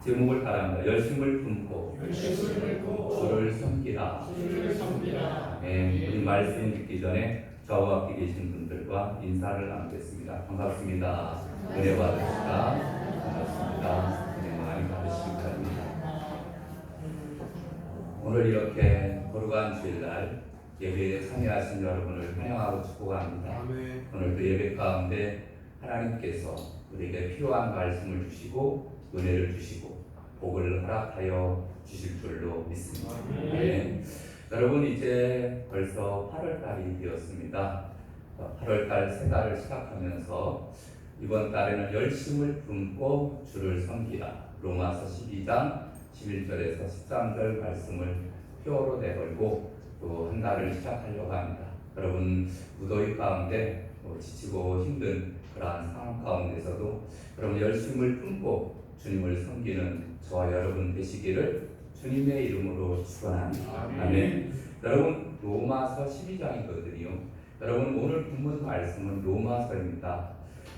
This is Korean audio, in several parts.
제목을 따라합니다. 열심을 품고 주를 섬기라. 아멘. 우리 말씀 듣기 전에 저와 함께 계신 분들과 인사를 나누겠습니다. 반갑습니다. 은혜 받으시다. 반갑습니다. 은혜 많이 받으시기 바랍니다. 오늘 이렇게 거룩한 주일날 예배에 참여하신 여러분을 환영하고 축복합니다. 오늘도 예배 가운데 하나님께서 우리에게 필요한 말씀을 주시고 은혜를 주시고 복을 허락하여 주실 줄로 믿습니다. 네. 여러분 이제 벌써 8월달이 되었습니다. 8월달 새 달을 시작하면서 이번 달에는 열심을 품고 주를 섬기라. 로마서 12장 11절에서 13절 말씀을 표어로 내걸고 또 한 달을 시작하려고 합니다. 여러분 무더위 가운데 지치고 힘든 그러한 상황 가운데서도 여러분 열심을 품고 주님을 섬기는 저와 여러분 되시기를 주님의 이름으로 축원합니다. 아멘. 여러분 로마서 12장이거든요. 여러분 오늘 본문 말씀은 로마서입니다.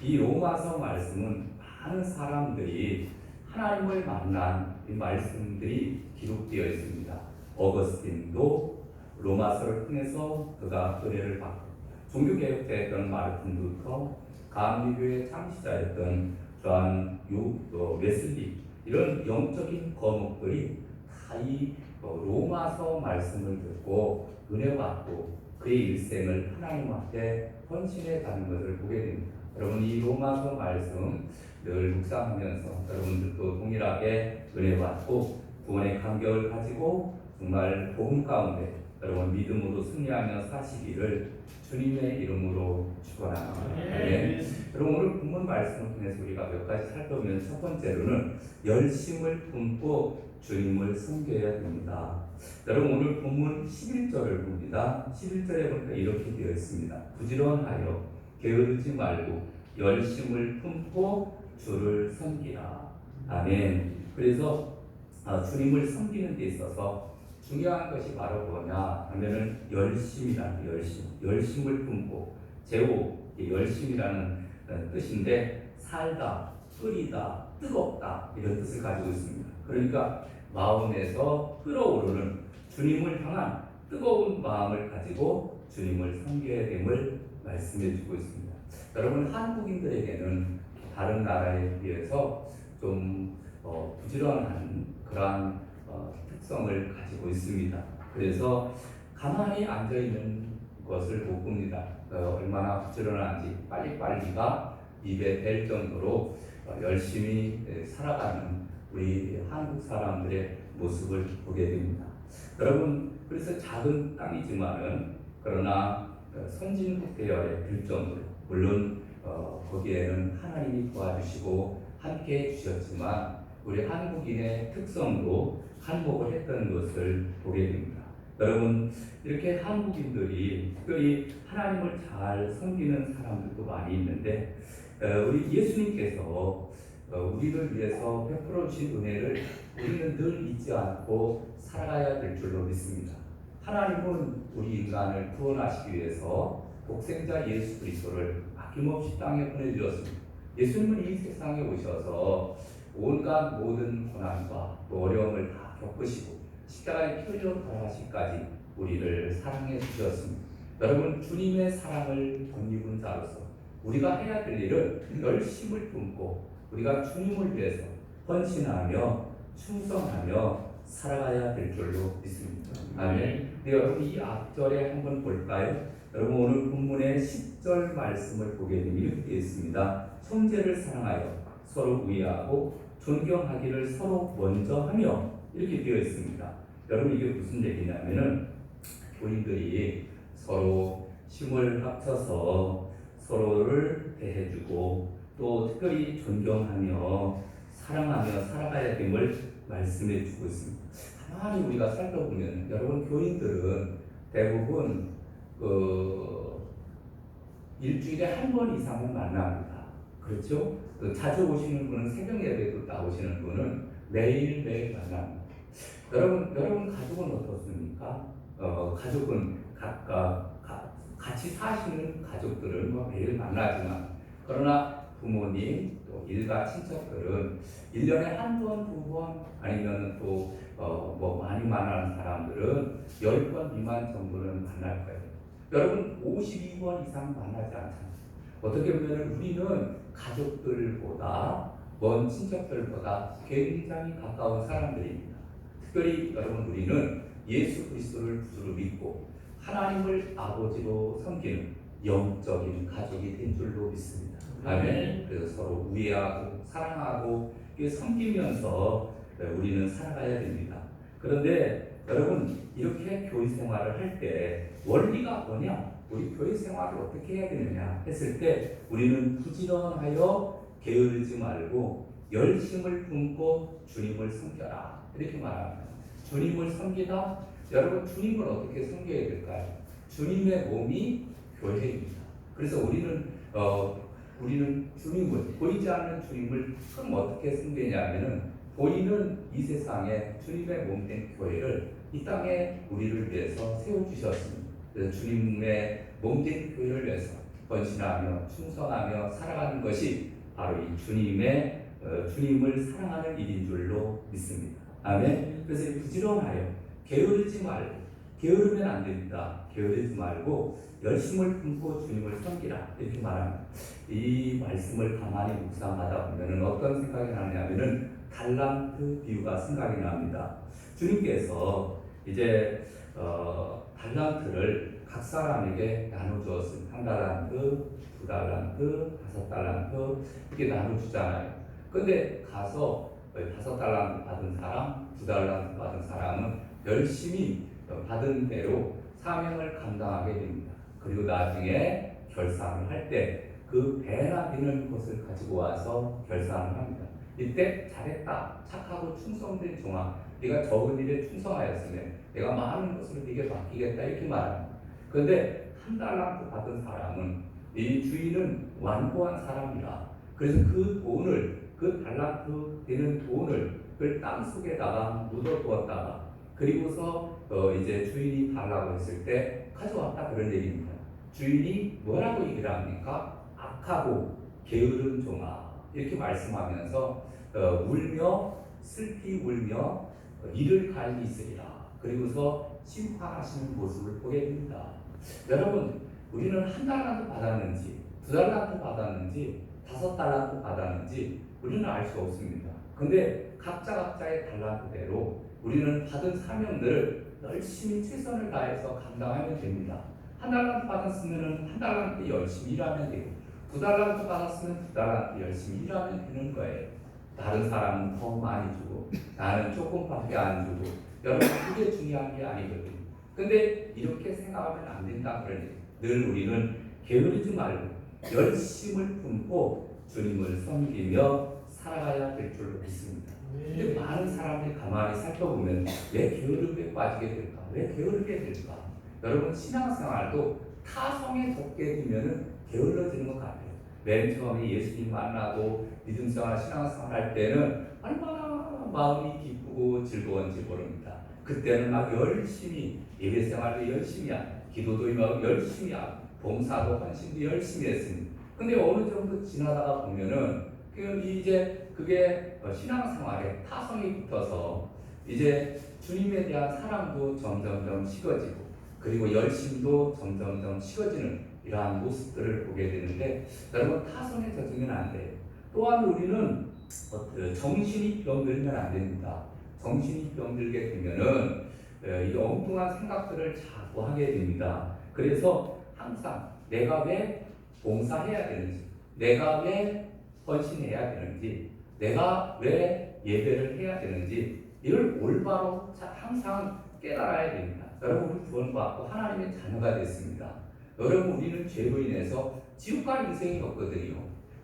이 로마서 말씀은 많은 사람들이 하나님을 만난 이 말씀들이 기록되어 있습니다. 어거스틴도 로마서를 통해서 그가 은혜를 받고 종교개혁자였던 마르틴 루터, 감리교의 창시자였던 존 웨슬리 이런 영적인 거목들이 다 이 로마서 말씀을 듣고 은혜받고 그의 일생을 하나님 앞에 헌신해 가는 것을 보게 됩니다. 여러분 이 로마서 말씀 늘 묵상하면서 여러분들도 동일하게 은혜받고 구원의 감격을 가지고 정말 복음 가운데 여러분 믿음으로 승리하며 사시기를 주님의 이름으로 축원합니다. 네. 여러분 오늘 본문 말씀을 통해서 우리가 몇 가지 살펴보면 첫 번째로는 열심을 품고 주님을 섬겨야 됩니다. 여러분 오늘 본문 11절을 봅니다. 11절에 보니까 이렇게 되어 있습니다. 부지런하여 게으르지 말고 열심을 품고 주를 섬기라. 아멘. 그래서 주님을 섬기는 데 있어서 중요한 것이 바로 뭐냐 하면은 열심이라는 열심을 품고 제오 열심이라는 뜻인데 살다, 끓이다, 뜨겁다 이런 뜻을 가지고 있습니다. 그러니까 마음에서 끓어오르는 주님을 향한 뜨거운 마음을 가지고 주님을 섬겨야 됨을 말씀해 주고 있습니다. 여러분 한국인들에게는 다른 나라에 비해서 좀 부지런한 그러한 특성을 가지고 있습니다. 그래서 가만히 앉아 있는 것을 못 봅니다. 얼마나 부지런한지 빨리빨리가 입에 댈 정도로 열심히 살아가는 우리 한국 사람들의 모습을 보게 됩니다. 여러분 그래서 작은 땅이지만은 그러나 선진국 대열에 들 정도로 물론 거기에는 하나님이 도와주시고 함께 해주셨지만 우리 한국인의 특성도 한몫을 했던 것을 보게 됩니다. 여러분 이렇게 한국인들이 특별히 하나님을 잘 섬기는 사람들도 많이 있는데 우리 예수님께서 우리를 위해서 베풀어 주신 은혜를 우리는 늘 잊지 않고 살아가야 될 줄로 믿습니다. 하나님은 우리 인간을 구원하시기 위해서 독생자 예수 그리스도를 아낌없이 땅에 보내주셨습니다. 예수님은 이 세상에 오셔서 온갖 모든 고난과 어려움을 다 겪으시고 십자가에 피 흘려 돌아가시기까지 우리를 사랑해 주셨습니다. 여러분 주님의 사랑을 덧입은 자로서 우리가 해야 될 일은 열심을 품고 우리가 주님을 위해서 헌신하며 충성하며 살아가야 될 줄로 믿습니다. 아멘. 네, 여러분 이 앞절에 한번 볼까요? 여러분 오늘 본문의 10절 말씀을 보게 되면 이렇게 되어 있습니다. 형제를 사랑하여 서로 위하고 존경하기를 서로 먼저 하며 이렇게 되어 있습니다. 여러분 이게 무슨 얘기냐면은 교인들이 서로 힘을 합쳐서 서로를 대해주고 또 특별히 존경하며 사랑하며 살아가야 됨을 말씀해 주고 있습니다. 가만히 우리가 살펴보면 여러분 교인들은 대부분 일주일에 한 번 이상은 만납니다. 그렇죠? 자주 오시는 분은 새벽 예배도 나오시는 분은 매일매일 만납니다. 여러분 가족은 어떻습니까? 가족은 각각 같이 사시는 가족들은 매일 만나지만 그러나 부모님, 또 또 일가 친척들은 1년에 한 번, 두 번 아니면 또 뭐 많이 만나는 사람들은 10번 미만 정도는 만날 거예요. 여러분 52번 이상 만나지 않잖아요. 어떻게 보면 우리는 가족들보다 먼 친척들보다 굉장히 가까운 사람들입니다. 특별히 여러분 우리는 예수 그리스도를 구주로 믿고 하나님을 아버지로 섬기는 영적인 가족이 된 줄로 믿습니다. 아멘. 그래서 서로 우애하고 사랑하고 섬기면서 우리는 살아가야 됩니다. 그런데 여러분 이렇게 교회 생활을 할 때 원리가 뭐냐? 우리 교회 생활을 어떻게 해야 되느냐 했을 때 우리는 부지런하여 게으르지 말고 열심을 품고 주님을 섬겨라 이렇게 말합니다. 주님을 섬기다. 여러분 주님을 어떻게 섬겨야 될까요? 주님의 몸이 교회입니다. 그래서 우리는 주님을 보이지 않는 주님을 그럼 어떻게 섬기냐면은 보이는 이 세상에 주님의 몸된 교회를 이 땅에 우리를 위해서 세워주셨습니다. 그래서 주님의 몸된 교회를 위해서 헌신하며 충성하며 살아가는 것이 바로 이 주님을 사랑하는 일인 줄로 믿습니다. 아멘. 그래서 부지런하여 게으르지 말고 게으르면 안 됩니다. 게으르지 말고 열심을 품고 주님을 섬기라 이렇게 말합니다. 이 말씀을 가만히 묵상하다 보면 어떤 생각이 나냐면은 달란트 비유가 생각이 납니다. 주님께서 이제 달란트를 각 사람에게 나눠주었습니다. 1달란트, 2달란트, 5달란트 이렇게 나눠주잖아요. 근데 가서 5달란트 받은 사람, 2달란트 받은 사람은 열심히 받은 대로 사명을 감당하게 됩니다. 그리고 나중에 결산을 할 때 그 배나 되는 것을 가지고 와서 결산을 합니다. 이때 잘했다, 착하고 충성된 종아, 네가 적은 일에 충성하였으면 내가 많은 것을 네게 맡기겠다 이렇게 말합니다. 그런데 1달란트 받은 사람은 이 주인은 완고한 사람이라 그래서 그 달란트 되는 돈을 그 땅속에다가 묻어두었다가 그리고서 이제 주인이 달라고 했을 때 가져왔다 그런 얘기입니다. 주인이 뭐라고 얘기를 합니까? 악하고 게으른 종아 이렇게 말씀하면서 울며 슬피 울며 이를 갈기 있으리라. 그리고서 심판하시는 모습을 보게 됩니다. 여러분 우리는 1달란트 받았는지 2달란트 받았는지 5달란트 받았는지 우리는 알 수 없습니다. 근데 각자의 달란트대로 우리는 받은 사명들을 열심히 최선을 다해서 감당하면 됩니다. 1달란트 받았으면 1달란트 열심히 일하면 되고 2달란트 받았으면 2달란트 열심히 일하면 되는 거예요. 다른 사람은 더 많이 주고 나는 조금밖에 안 주고 여러분 그게 중요한 게 아니거든요. 근데 이렇게 생각하면 안 된다 그러니 늘 우리는 게으르지 말고 열심을 품고 주님을 섬기며 살아가야 될 줄로 믿습니다. 근데 많은 사람들이 가만히 살펴보면 왜 게으르게 빠지게 될까? 왜 게으르게 될까? 여러분 신앙생활도 타성에 덮게 되면 게을러지는 것 같아요. 맨 처음에 예수님 만나고 믿음생활 신앙생활 할 때는 얼마나 마음이 기쁘고 즐거운지 모릅니다. 그때는 막 열심히 예배생활도 열심히 하고 기도도 막 열심히 하고 봉사도 헌신도 열심히 했습니다. 근데 어느 정도 지나다가 보면은 이제 그게 신앙생활에 타성이 붙어서 이제 주님에 대한 사랑도 점점점 식어지고 그리고 열심도 점점점 식어지는 이러한 모습들을 보게 되는데 여러분 타성에 젖으면 안 돼요. 또한 우리는 정신이 병들면 안 됩니다. 정신이 병들게 되면은 이 엉뚱한 생각들을 자꾸 하게 됩니다. 그래서 항상 내가 왜 봉사해야 되는지, 내가 왜 헌신해야 되는지, 내가 왜 예배를 해야 되는지 이걸 올바로 항상 깨달아야 됩니다. 여러분 우리 구원받고 하나님의 자녀가 됐습니다. 여러분 우리는 죄로 인해서 지옥 갈 인생이 없거든요.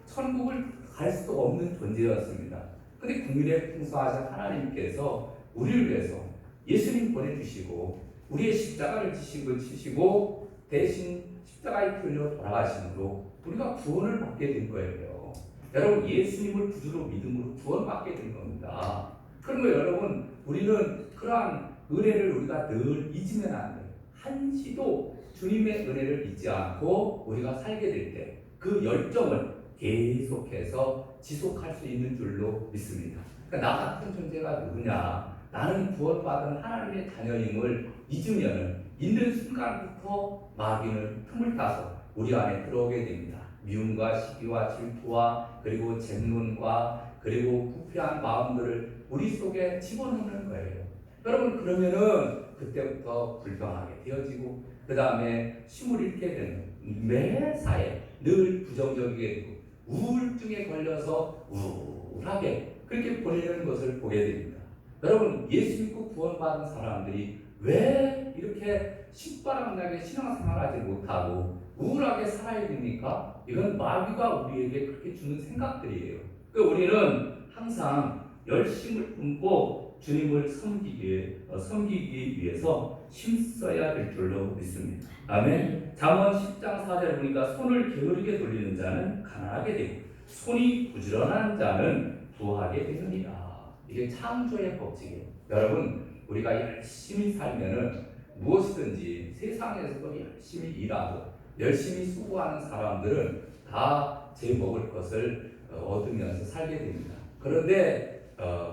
천국을 갈 수도 없는 존재였습니다. 근데 국민의 풍성하신 하나님께서 우리를 위해서 예수님 보내주시고 우리의 십자가를 지시고 대신 십자가에 끌려 돌아가심으로 우리가 구원을 받게 된 거예요. 여러분 예수님을 구주로 믿음으로 구원받게 된 겁니다. 그러면 여러분 우리는 그러한 은혜를 우리가 늘 잊으면 안 돼요. 한시도 주님의 은혜를 잊지 않고 우리가 살게 될 때 그 열정을 계속해서 지속할 수 있는 줄로 믿습니다. 그러니까 나 같은 존재가 누구냐? 나는 구원받은 하나님의 자녀임을 잊으면 있는 순간부터 마귀는 틈을 타서 우리 안에 들어오게 됩니다. 미움과 시기와 질투와 그리고 쟁론과 그리고 부패한 마음들을 우리 속에 집어넣는 거예요. 여러분, 그러면은 그때부터 불평하게 되어지고 그 다음에 힘을 잃게 되는, 매사에 늘 부정적이게 되고 우울증에 걸려서 우울하게 그렇게 보내는 것을 보게 됩니다. 여러분, 예수 믿고 구원받은 사람들이 왜 이렇게 신바람나게 신앙생활하지 못하고 우울하게 살아야 됩니까? 이건 마귀가 우리에게 그렇게 주는 생각들이에요. 우리는 항상 열심을 품고 주님을 섬기기 위해서 힘써야 될 줄로 믿습니다. 아멘. 잠언 10장 4절 보니까 손을 게으르게 돌리는 자는 가난하게 되고 손이 부지런한 자는 부하게 되느니라. 이게 창조의 법칙이에요. 여러분, 우리가 열심히 살면은 무엇이든지 세상에서도 열심히 일하고 열심히 수고하는 사람들은 다 제 먹을 것을 얻으면서 살게 됩니다. 그런데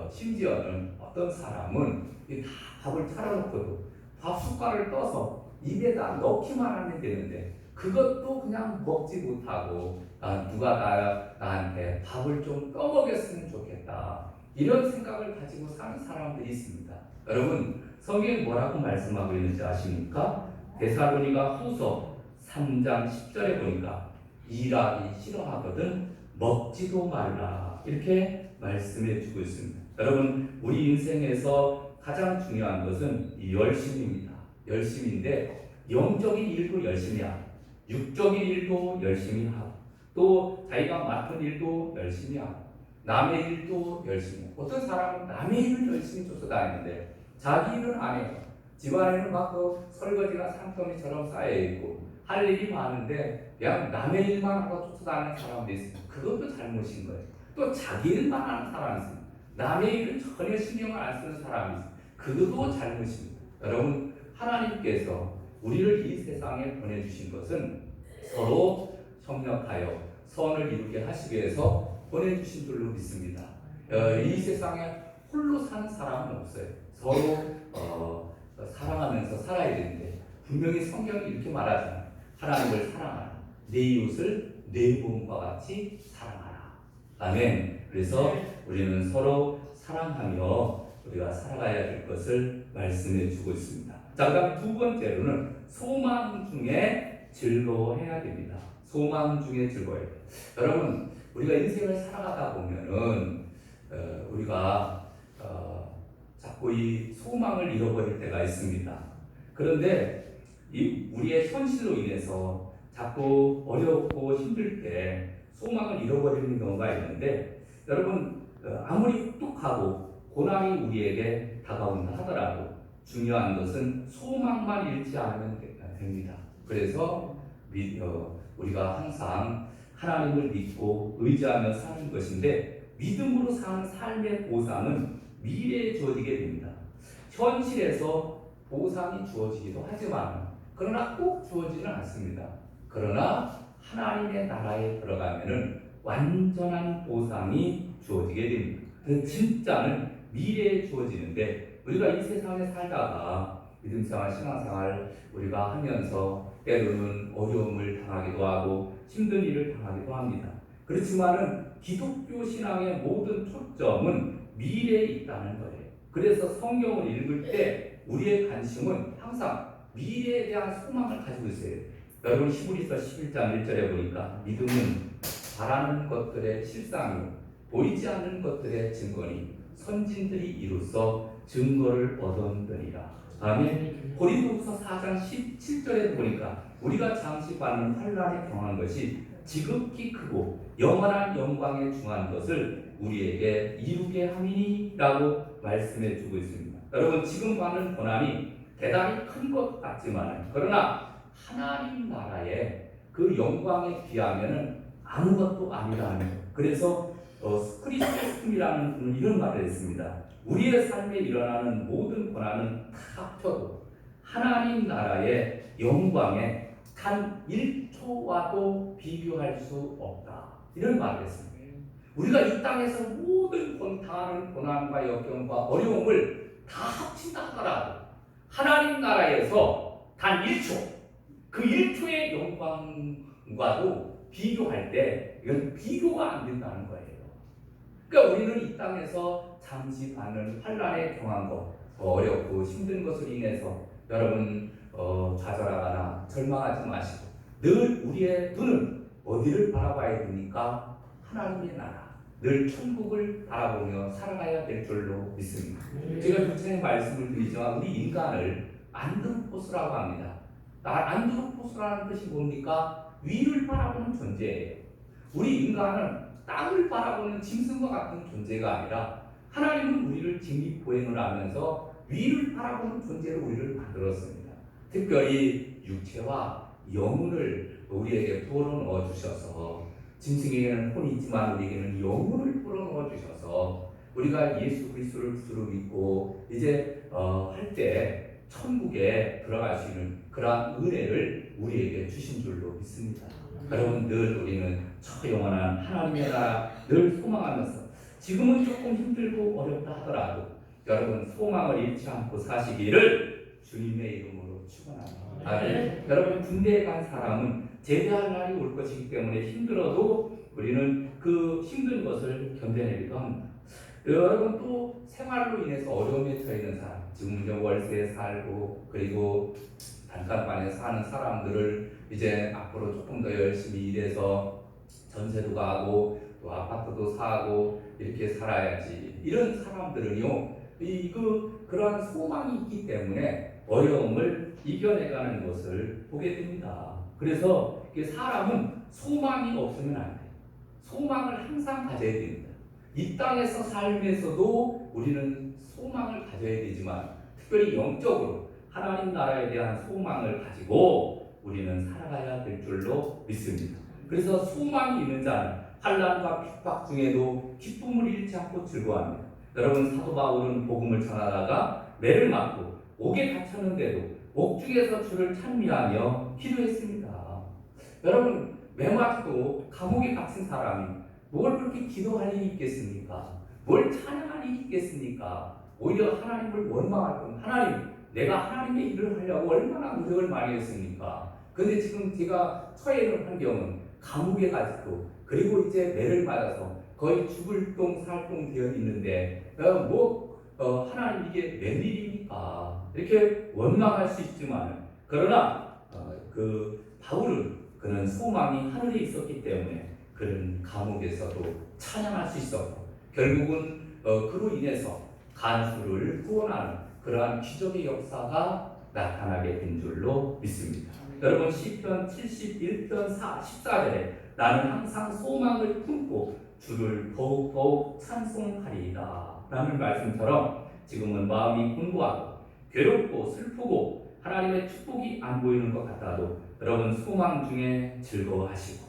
심지어는 어떤 사람은 다 밥을 차려놓고도 밥 숟갈을 떠서 입에다 넣기만 하면 되는데 그것도 그냥 먹지 못하고 누가 나한테 밥을 좀 떠먹였으면 좋겠다, 이런 생각을 가지고 사는 사람들이 있습니다. 여러분, 성경이 뭐라고 말씀하고 있는지 아십니까? 데살로니가 후서 3장 10절에 보니까 일하기 싫어하거든 먹지도 말라, 이렇게 말씀해 주고 있습니다. 여러분, 우리 인생에서 가장 중요한 것은 이 열심입니다. 열심인데 영적인 일도 열심히 하고 육적인 일도 열심히 하고 또 자기가 맡은 일도 열심히 하고 남의 일도 열심히 하고, 어떤 사람은 남의 일을 열심히 쫓아다니는데 자기 일은 안 해요. 집안에는 막 설거지가 산더미처럼 쌓여있고 할 일이 많은데 그냥 남의 일만 하고 쫓아다니는 사람도 있습니다. 그것도 잘못인 거예요. 또 자기 일만 하는 사람이 있습니다. 남의 일은 전혀 신경을 안 쓰는 사람이 있습니다. 그것도 잘못입니다. 여러분, 하나님께서 우리를 이 세상에 보내주신 것은 서로 협력하여 선을 이루게 하시기 위해서 보내주신 줄로 믿습니다. 이 세상에 홀로 사는 사람은 없어요. 서로 사랑하면서 살아야 되는데 분명히 성경이 이렇게 말하잖아요. 하나님을 사랑하라. 내 이웃을 내 몸과 같이 사랑하라. 아멘. 그래서 우리는 서로 사랑하며 우리가 살아가야 될 것을 말씀해 주고 있습니다. 자, 그다음 두 번째로는 소망 중에 즐거워해야 됩니다. 소망 중에 즐거워해야 돼요. 여러분, 우리가 인생을 살아가다 보면은 우리가 자꾸 이 소망을 잃어버릴 때가 있습니다. 그런데 이 우리의 현실로 인해서 자꾸 어렵고 힘들 때 소망을 잃어버리는 경우가 있는데, 여러분, 아무리 혹독하고 고난이 우리에게 다가온다 하더라도 중요한 것은 소망만 잃지 않으면 됩니다. 그래서 우리가 항상 하나님을 믿고 의지하며 사는 것인데, 믿음으로 사는 삶의 보상은 미래에 주어지게 됩니다. 현실에서 보상이 주어지기도 하지만 그러나 꼭 주어지는 않습니다. 그러나 하나님의 나라에 들어가면은 완전한 보상이 주어지게 됩니다. 그 진짜는 미래에 주어지는데, 우리가 이 세상에 살다가 믿음생활, 신앙생활 우리가 하면서 때로는 어려움을 당하기도 하고 힘든 일을 당하기도 합니다. 그렇지만은 기독교 신앙의 모든 초점은 미래에 있다는 거예요. 그래서 성경을 읽을 때 우리의 관심은 항상 미래에 대한 소망을 가지고 있어요. 여러분, 히브리서 11장 1절에 보니까 믿음은 바라는 것들의 실상이요 보이지 않는 것들의 증거니 선진들이 이로써 증거를 얻었느니라. 아멘. 고린도후서 4장 17절에 보니까 우리가 잠시 받는 환난에 경한 것이 지극히 크고 영원한 영광에 중한 것을 우리에게 이루게 함이니라고 말씀해 주고 있습니다. 여러분, 지금 받는 고난이 대단히 큰 것 같지만 그러나 하나님 나라의 그 영광에 비하면은 아무것도 아니라는 거예요. 그래서 스크리스토스이라는 분은 이런 말을 했습니다. 우리의 삶에 일어나는 모든 고난은 다 합쳐도 하나님 나라의 영광에 단 1초와도 비교할 수 없다, 이런 말을 했습니다. 우리가 이 땅에서 모든 당하는 고난과 역경과 어려움을 다 합친다 하더라도 하나님 나라에서 단 1초, 그 1초의 영광과도 비교할 때 이건 비교가 안 된다는 거예요. 그러니까 우리는 이 땅에서 잠시 받는 환난에 경한 것, 어렵고 힘든 것으로 인해서 여러분 좌절하거나 절망하지 마시고 늘 우리의 눈은 어디를 바라봐야 됩니까? 하나님의 나라, 늘 천국을 바라보며 살아가야 될 줄로 믿습니다. 제가 부처님 말씀을 드리지만 우리 인간을 안드로포스라고 합니다. 안드로포스라는 뜻이 뭡니까? 위를 바라보는 존재예요. 우리 인간은 땅을 바라보는 짐승과 같은 존재가 아니라 하나님은 우리를 직립보행을 하면서 위를 바라보는 존재로 우리를 만들었습니다. 특별히 육체와 영혼을 우리에게 불어넣어 주셔서 짐승에게는 혼이 있지만 우리에게는 영혼을 불어넣어 주셔서 우리가 예수 그리스도를 구주로 믿고 이제 할 때 천국에 들어갈 수 있는 그러한 은혜를 우리에게 주신 줄로 믿습니다. 여러분 늘 우리는 저 영원한 하나님의 나라 늘 소망하면서 지금은 조금 힘들고 어렵다 하더라도 여러분 소망을 잃지 않고 사시기를 주님의 이름으로 축원합니다. 여러분 군대에 간 사람은 제대할 날이 올 것이기 때문에 힘들어도 우리는 그 힘든 것을 견뎌내기도 합니다. 여러분 또 생활로 인해서 어려움에 처해 있는 사람, 지금 이제 월세에 살고 그리고 단칸방에 사는 사람들을 이제 앞으로 조금 더 열심히 일해서 전세도 가고 또 아파트도 사고 이렇게 살아야지, 이런 사람들은요 그러한 소망이 있기 때문에 어려움을 이겨내가는 것을 보게 됩니다. 그래서 사람은 소망이 없으면 안 돼요. 소망을 항상 가져야 됩니다. 이 땅에서 살면서도 우리는 소망을 가져야 되지만 특별히 영적으로 하나님 나라에 대한 소망을 가지고 우리는 살아가야 될 줄로 믿습니다. 그래서 소망이 있는 자는 환난과 핍박 중에도 기쁨을 잃지 않고 즐거워합니다. 여러분 사도 바울은 복음을 전하다가 매를 맞고 옥에 갇혔는데도 옥중에서 주를 찬미하며 기도했습니다. 여러분 매 맞고 감옥에 갇힌 사람이 뭘 그렇게 기도할 일이 있겠습니까? 뭘 찬양할 일이 있겠습니까? 오히려 하나님을 원망할 뿐, 하나님 내가 하나님의 일을 하려고 얼마나 노력을 많이 했습니까? 근데 지금 제가 처해 있는 환경은 감옥에 갇히고 그리고 이제 매를 맞아서 거의 죽을 똥 살 똥 되어 있는데 하나님 이게 웬일입니까? 이렇게 원망할 수 있지만 그러나 바울은 그는 소망이 하늘에 있었기 때문에 그는 감옥에서도 찬양할 수 있었고 결국은 그로 인해서 간수를 구원하는 그러한 기적의 역사가 나타나게 된 줄로 믿습니다. 여러분 시편 71편 14절에 나는 항상 소망을 품고 주를 더욱 찬송하리이다 라는 말씀처럼 지금은 마음이 공고하고 괴롭고 슬프고 하나님의 축복이 안 보이는 것 같아도 여러분 소망 중에 즐거워하시고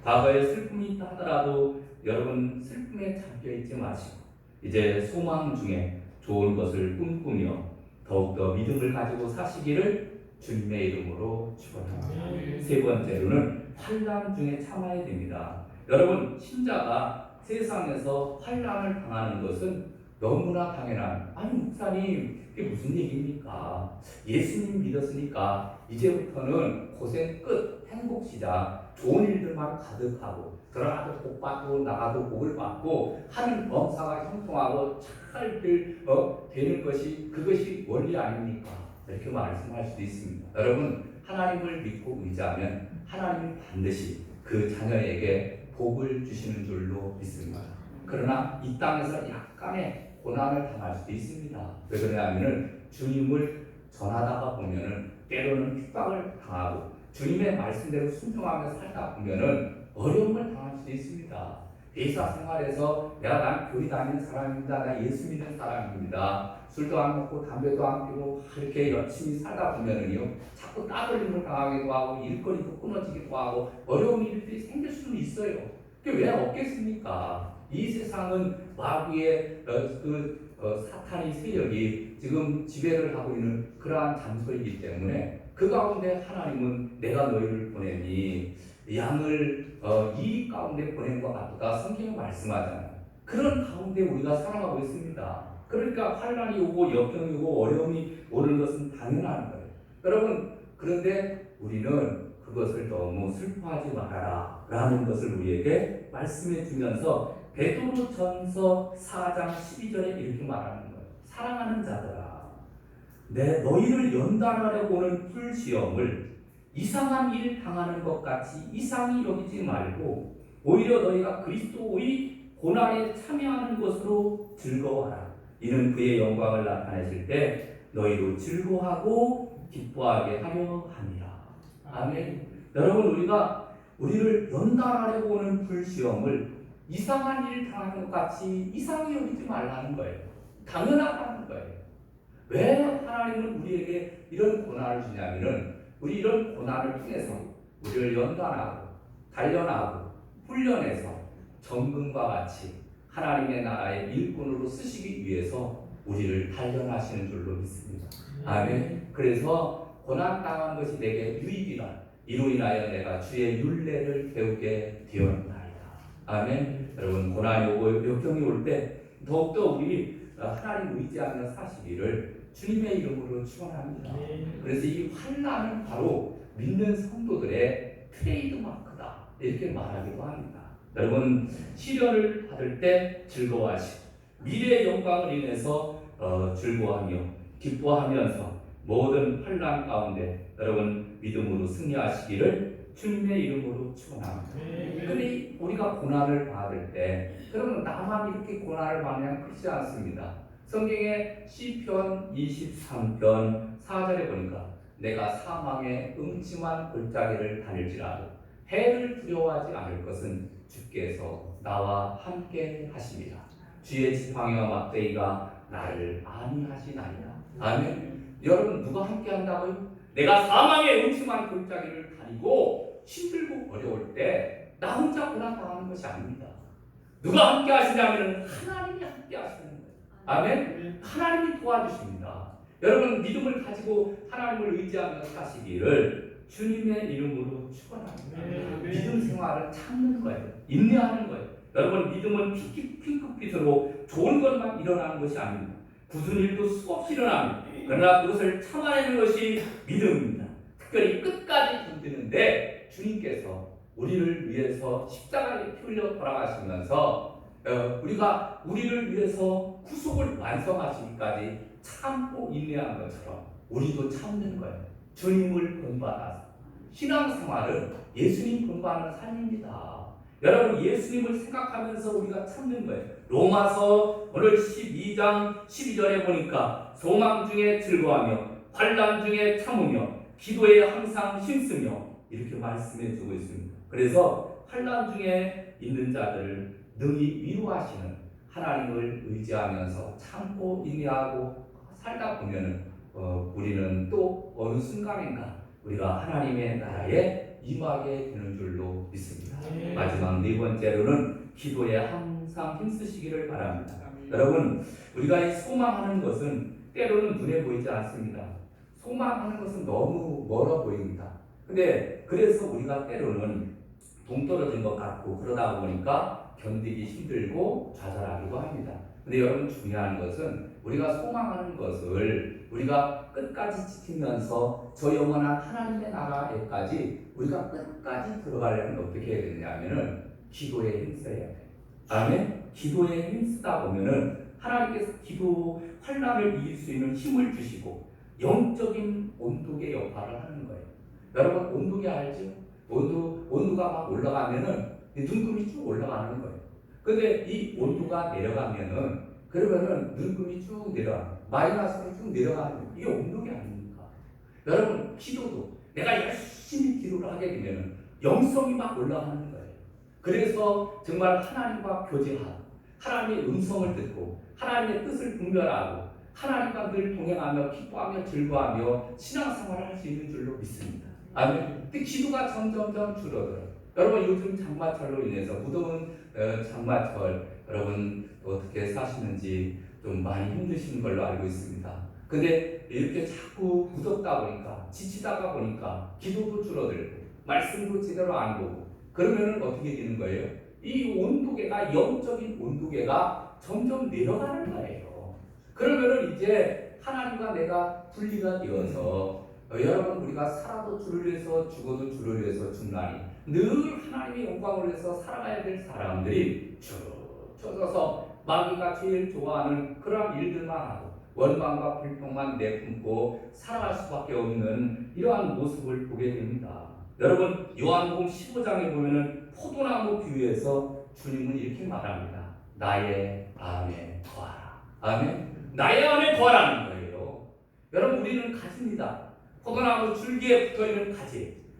과거에 슬픔이 있다 하더라도 여러분 슬픔에 잠겨있지 마시고 이제 소망 중에 좋은 것을 꿈꾸며 더욱더 믿음을 가지고 사시기를 주님의 이름으로 축원합니다. 세 번째로는 환난 중에 참아야 됩니다. 여러분 신자가 세상에서 환난을 당하는 것은 너무나 당연한, 아니 목사님 이게 무슨 얘기입니까? 예수님 믿었으니까 이제부터는 고생 끝, 행복 시작, 좋은 일들만 가득하고 들어가도 복 받고 나가도 복을 받고 하는 범사가 형통하고 잘 되는 것이 그것이 원리 아닙니까? 이렇게 말씀할 수도 있습니다. 여러분 하나님을 믿고 의지하면 하나님은 반드시 그 자녀에게 복을 주시는 줄로 믿습니다. 그러나 이 땅에서 약간의 고난을 당할 수도 있습니다. 왜 그러냐면은 주님을 전하다가 보면은 때로는 핍박을 당하고 주님의 말씀대로 순종하며 살다 보면은 어려움을 당할 수도 있습니다. 회사 생활에서 난 교회 다니는 사람입니다. 나 예수 믿는 사람입니다. 술도 안 먹고 담배도 안 피고 이렇게 열심히 살다 보면은요 자꾸 따돌림을 당하기도 하고 일거리도 끊어지기도 하고 어려운 일들이 생길 수는 있어요. 그게 왜 없겠습니까? 이 세상은 마귀의 사탄의 세력이 지금 지배를 하고 있는 그러한 장소이기 때문에 그 가운데 하나님은 내가 너희를 보내니 양을 이 가운데 보낸 것 같다 성경에 말씀하잖아요. 그런 가운데 우리가 살아가고 있습니다. 그러니까 환난이 오고 역경이 오고 어려움이 오는 것은 당연한 거예요. 여러분, 그런데 우리는 그것을 너무 슬퍼하지 말아라 라는 것을 우리에게 말씀해 주면서 베드로전서 4장 12절에 이렇게 말하는 거예요. 사랑하는 자들아, 내 너희를 연단하려고 오는 불시험을 이상한 일 당하는 것 같이 이상히 여기지 말고 오히려 너희가 그리스도의 고난에 참여하는 것으로 즐거워하라. 이는 그의 영광을 나타내실 때 너희로 즐거워하고 기뻐하게 하려 함이라. 아멘. 여러분, 우리를 연단하려고 오는 불시험을 이상한 일 당하는 것 같이 이상히 여기지 말라는 거예요. 당연하다는 거예요. 왜 하나님은 우리에게 이런 고난을 주냐면은 우리 이런 고난을 통해서 우리를 연단하고 단련하고 훈련해서 정금과 같이 하나님의 나라의 일꾼으로 쓰시기 위해서 우리를 단련하시는 줄로 믿습니다. 아멘. 그래서 고난 당한 것이 내게 유익이라 이로 인하여 내가 주의 율례를 배우게 되었나이다. 아멘. 여러분, 고난이 오고 역경이 올 때 더욱더 우리 하나님 의지하며 사시기를 주님의 이름으로 축원합니다. 그래서 이 환난은 바로 믿는 성도들의 트레이드 마크다 이렇게 말하기도 합니다. 여러분, 시련을 받을 때 즐거워하시고 미래의 영광을 인해서 즐거워하며 기뻐하면서 모든 환난 가운데 여러분 믿음으로 승리하시기를 주님의 이름으로 축원합니다. 근데 우리가 고난을 받을 때 그러면 나만 이렇게 고난을 받냐 그렇지 않습니다. 성경의 시편 23편 4절에 보니까 내가 사망의 음침한 골짜기를 다닐지라도 해를 두려워하지 않을 것은 주께서 나와 함께 하심이라. 주의 지팡이와 막대기가 나를 안위하시나이다. 아멘. 여러분, 누가 함께 한다고요? 내가 사망의 음침한 골짜기를 다니고 힘들고 어려울 때 나 혼자 고난당하는 것이 아닙니다. 누가 함께 하시냐면 하나님이 함께 하시는 거예요. 아멘. 하나님이 도와주십니다. 여러분, 믿음을 가지고 하나님을 의지하며 사시기를 주님의 이름으로 축원합니다. 믿음 생활을 참는 거예요. 인내하는 거예요. 여러분, 믿음은 핑크빛으로 좋은 것만 일어나는 것이 아닙니다. 굳은 일도 수없이 일어납니다. 그러나 그것을 참아내는 것이 믿음입니다. 특별히 끝까지 견디는데 주님께서 우리를 위해서 십자가에 피 흘려 돌아가시면서 우리를 위해서 구속을 완성하시기까지 참고 인내한 것처럼 우리도 참는 거예요. 주님을 본받아서. 신앙생활은 예수님 본받는 삶입니다. 여러분, 예수님을 생각하면서 우리가 참는 거예요. 로마서 오늘 12장 12절에 보니까 소망 중에 즐거워하며 환난 중에 참으며 기도에 항상 힘쓰며 이렇게 말씀해 주고 있습니다. 그래서 환난 중에 있는 자들을 능히 위로하시는 하나님을 의지하면서 참고 인내하고 살다 보면은 우리는 또 어느 순간인가 우리가 하나님의 나라에 임하게 되는 줄로 믿습니다. 마지막 네 번째로는 기도에 항상 힘쓰시기를 바랍니다. 여러분, 우리가 이 소망하는 것은 때로는 눈에 보이지 않습니다. 소망하는 것은 너무 멀어 보입니다. 근데 그래서 우리가 때로는 동떨어진 것 같고 그러다 보니까 견디기 힘들고 좌절하기도 합니다. 근데 여러분, 중요한 것은 우리가 소망하는 것을 우리가 끝까지 지키면서 저 영원한 하나님의 나라에까지 우리가 끝까지 들어가려면 어떻게 해야 되냐면은 기도에 힘써야 돼요. 아멘. 기도에 힘쓰다 보면은 하나님께서 기도 환난을 이길 수 있는 힘을 주시고 영적인 온도계 역할을 하는 거예요. 여러분, 온도계 알죠? 온도가 막 올라가면은 눈금이 쭉 올라가는 거예요. 근데 이 온도가 내려가면은 그러면은 눈금이 쭉 내려가 마이너스로 쭉 내려가는 거예요. 이게 온도계 아닙니까? 여러분, 기도도 내가 열심히 기도를 하게 되면은 영성이 막 올라가는 거예요. 그래서 정말 하나님과 교제하고 하나님의 음성을 듣고 하나님의 뜻을 분별하고 하나님과 늘 동행하며 기뻐하며 즐거워하며 신앙생활을 할 수 있는 줄로 믿습니다. 아멘. 근데 기도가 점점점 줄어들어요. 여러분, 요즘 장마철로 인해서 무더운 장마철 여러분 어떻게 사시는지 좀 많이 힘드신 걸로 알고 있습니다. 근데 이렇게 자꾸 무섭다 보니까, 지치다가 보니까 기도도 줄어들고 말씀도 제대로 안 보고 그러면 어떻게 되는 거예요? 이 온도계가, 영적인 온도계가 점점 내려가는 거예요. 그러면은 이제 하나님과 내가 분리가 되어서 여러분, 우리가 살아도 주를 위해서 죽어도 주를 위해서 죽나니 늘 하나님의 영광을 위해서 살아가야 될 사람들이 쭉 쳐져서 마귀가 제일 좋아하는 그러한 일들만 하고 원망과 불평만 내뿜고 살아갈 수밖에 없는 이러한 모습을 보게 됩니다. 여러분, 요한복음 15장에 보면은 포도나무 비유에서 주님은 이렇게 말합니다. 나의 안에 거하라. 아멘. 나의 안에 거하라는 거예요. 여러분, 우리는 가지입니다. 포도나무 줄기에 붙어있는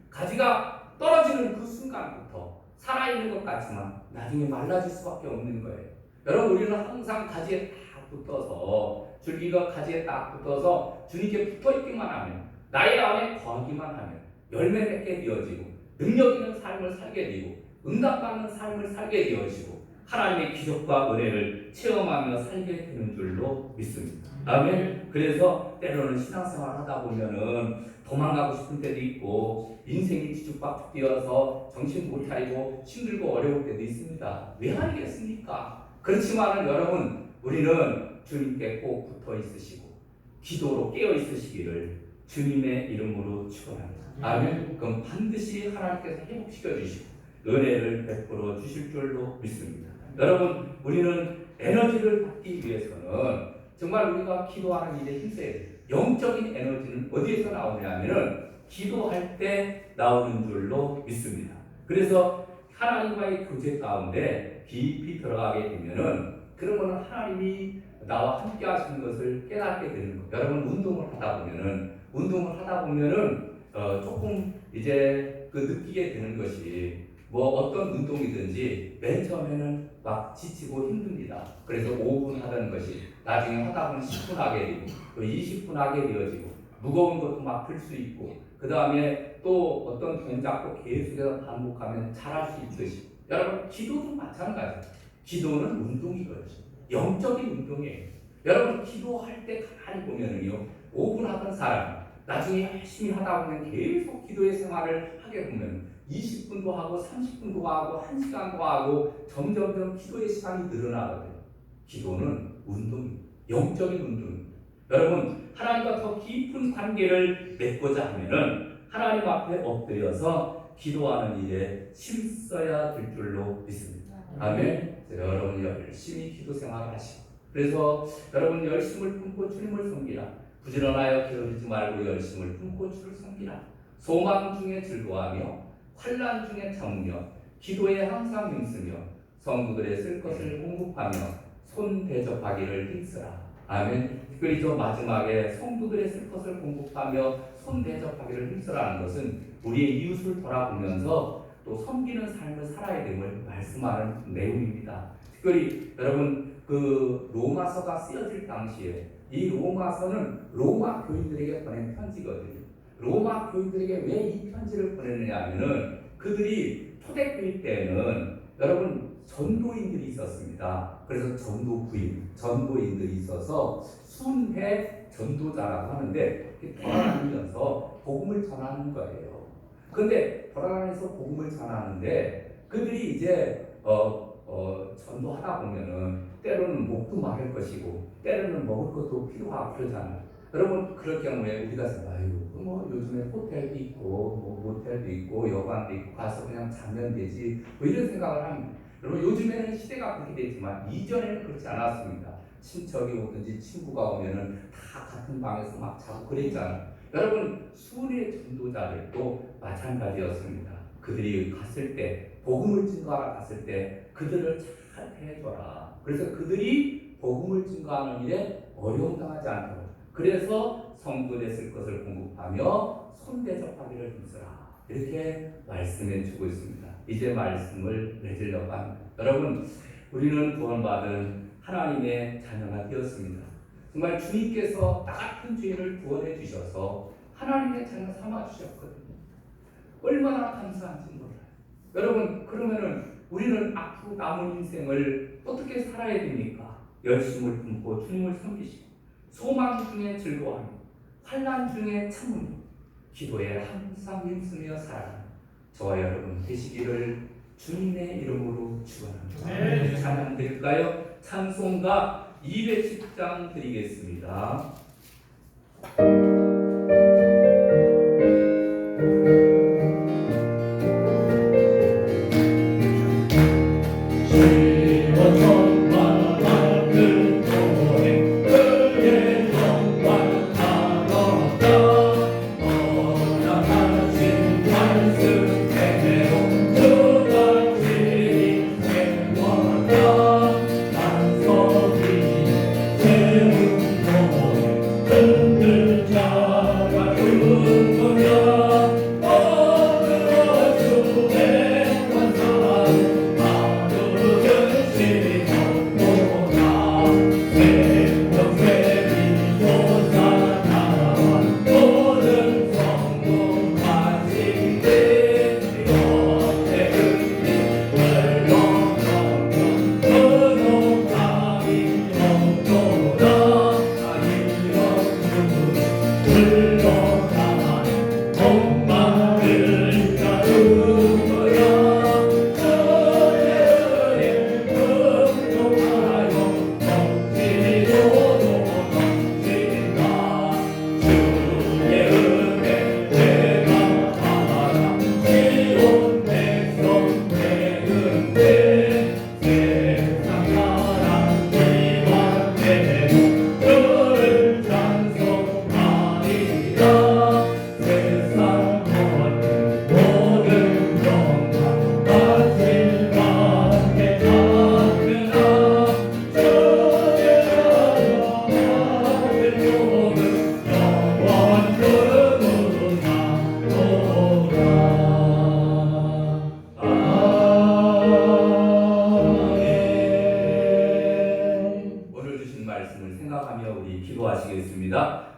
가지가 떨어지는 그 순간부터 살아있는 것 같지만 나중에 말라질 수밖에 없는 거예요. 여러분, 우리는 항상 가지에 딱 붙어서, 줄기가 가지에 딱 붙어서 주님께 붙어있기만 하면, 나의 안에 거하기만 하면 열매 맺게 되어지고 능력 있는 삶을 살게 되고 응답받는 삶을 살게 되어지고 하나님의 기적과 은혜를 체험하며 살게 되는 줄로 믿습니다. 아멘. 그래서 때로는 신앙생활 하다 보면은 도망가고 싶은 때도 있고 인생이 뒤죽박죽 되어서 정신 못 차리고 힘들고 어려울 때도 있습니다. 왜 알겠습니까? 그렇지만 여러분, 우리는 주님께 꼭 붙어 있으시고 기도로 깨어 있으시기를 주님의 이름으로 축원합니다. 아멘. 그럼 반드시 하나님께서 회복시켜 주시고 은혜를 베풀어 주실 줄로 믿습니다. 여러분, 우리는 에너지를 받기 위해서는 정말 우리가 기도하는 일에 힘써야 돼요. 영적인 에너지는 어디에서 나오냐면은 기도할 때 나오는 줄로 믿습니다. 그래서 하나님과의 교제 가운데 깊이 들어가게 되면은 그러면 하나님이 나와 함께 하시는 것을 깨닫게 되는 거예요. 여러분, 운동을 하다 보면은 조금 이제 그 느끼게 되는 것이 뭐 어떤 운동이든지 맨 처음에는 막 지치고 힘듭니다. 그래서 5분 하던 것이 나중에 하다 보면 10분 하게 되고 또 20분 하게 되어지고 무거운 것도 막 들 수 있고 그 다음에 또 어떤 동작도 계속해서 반복하면 잘할 수 있듯이 여러분, 기도도 마찬가지예요. 기도는 운동이거든요. 영적인 운동이에요. 여러분, 기도할 때 가만히 보면은요, 5분 하던 사람 나중에 열심히 하다 보면 계속 기도의 생활을 하게 보면 20분도 하고 30분도 하고 1시간도 하고 점점점 기도의 시간이 늘어나거든요. 기도는 운동입니다. 영적인 운동입니다. 여러분, 하나님과 더 깊은 관계를 맺고자 하면은 하나님 앞에 엎드려서 기도하는 일에 힘써야 될 줄로 믿습니다. 아멘. 여러분 열심히 기도 생활을 하시고 그래서 여러분 열심을 품고 주님을 섬기라. 부지런하여 게으르지 말고 열심을 품고 주를 섬기라. 소망 중에 즐거워하며 환난 중에 참으며 기도에 항상 힘쓰며 성도들의 쓸 것을 공급하며 손 대접하기를 힘쓰라. 아멘. 특별히 저 마지막에 성도들의 쓸 것을 공급하며 손 대접하기를 힘쓰라는 것은 우리의 이웃을 돌아보면서 또 섬기는 삶을 살아야 됨을 말씀하는 내용입니다. 특별히 여러분, 그 로마서가 쓰여질 당시에 이 로마서는 로마 교인들에게 보낸 편지거든요. 로마 교인들에게 왜 이 편지를 보냈느냐 하면은 그들이 초대교회 때는 여러분 전도인들이 있었습니다. 그래서 전도인들이 있어서 순회 전도자라고 하는데 돌아다니면서 복음을 전하는 거예요. 그런데 돌아다니면서 복음을 전하는데 그들이 이제 전도하다 보면은 때로는 목도 마를 것이고 때로는 먹을 것도 필요하고 그러잖아요. 여러분, 그럴 경우에 우리가 뭐 요즘에 호텔도 있고 뭐 모텔도 있고 여관도 있고 가서 그냥 자면 되지 뭐 이런 생각을 합니다. 여러분, 요즘에는 시대가 그렇게 됐지만 이전에는 그렇지 않았습니다. 친척이 오든지 친구가 오면은 다 같은 방에서 막 자고 그랬잖아요. 여러분, 순회 전도자들도 마찬가지였습니다. 그들이 갔을 때 복음을 증거하러 갔을 때 그들을 잘 대해줘라. 그래서 그들이 복음을 증거하는 일에 어려움 당하지 않도록 그래서 성도에 쓸 것을 공급하며 손대접하기를 힘쓰라. 이렇게 말씀해 주고 있습니다. 이제 말씀을 맺으려고 합니다. 여러분, 우리는 구원받은 하나님의 자녀가 되었습니다. 정말 주님께서 나 같은 죄인을 구원해 주셔서 하나님의 자녀 삼아 주셨거든요. 얼마나 감사한지 몰라요. 여러분, 그러면은 우리는 앞으로 남은 인생을 어떻게 살아야 됩니까? 열심을 품고 주님을 섬기시고 소망 중에 즐거워하며 환난 중에 참으며 기도에 항상 힘쓰며 살아가는 저와 여러분 되시기를 주님의 이름으로 축원합니다. 찬양 드릴까요? 찬송가 210장 드리겠습니다.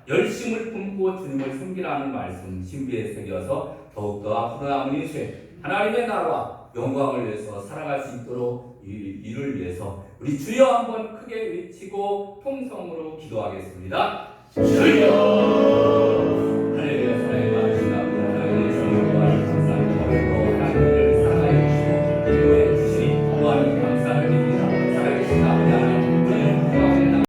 열심을 품고 주님을 섬기라는 말씀 신비에 새겨서 더욱더 앞으로 남은 인생 하나님의 나라와 영광을 위해서 살아갈 수 있도록 이를 위해서 우리 주여 한번 크게 외치고 통성으로 기도하겠습니다. 주여